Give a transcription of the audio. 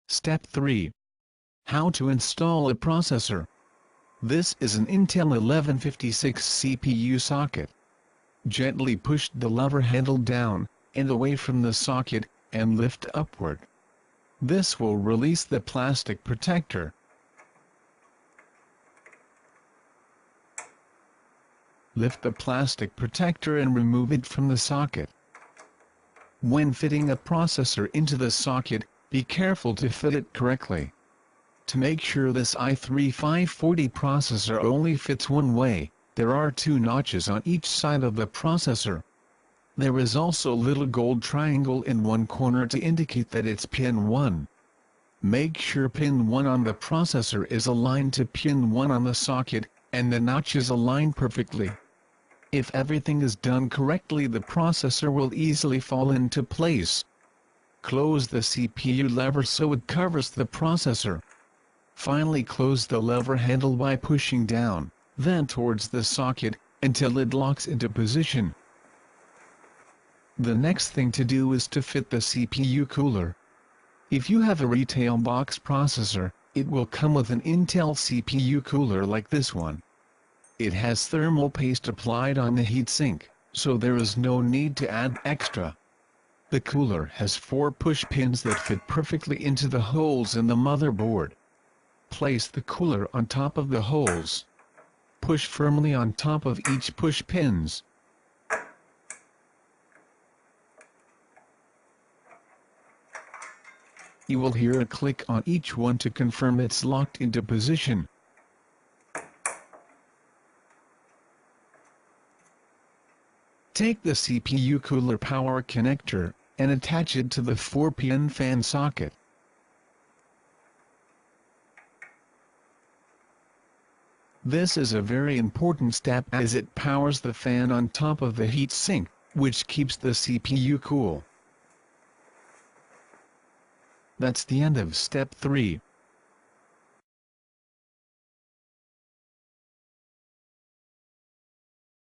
Step 3. How to install a processor. This is an Intel 1156 CPU socket. Gently push the lever handle down and away from the socket, and lift upward. This will release the plastic protector. Lift the plastic protector and remove it from the socket. When fitting a processor into the socket, be careful to fit it correctly. To make sure this i3-540 processor only fits one way, there are 2 notches on each side of the processor. There is also a little gold triangle in one corner to indicate that it's pin 1. Make sure pin 1 on the processor is aligned to pin 1 on the socket, and the notch is aligned perfectly. If everything is done correctly, the processor will easily fall into place. Close the CPU lever so it covers the processor. Finally, close the lever handle by pushing down, then towards the socket, until it locks into position. The next thing to do is to fit the CPU cooler. If you have a retail box processor, it will come with an Intel CPU cooler like this one. It has thermal paste applied on the heatsink, so there is no need to add extra. The cooler has 4 push pins that fit perfectly into the holes in the motherboard. Place the cooler on top of the holes. Push firmly on top of each push pins. You will hear a click on each one to confirm it's locked into position. Take the CPU cooler power connector and attach it to the 4-pin fan socket. This is a very important step as it powers the fan on top of the heatsink, which keeps the CPU cool. That's the end of step 3.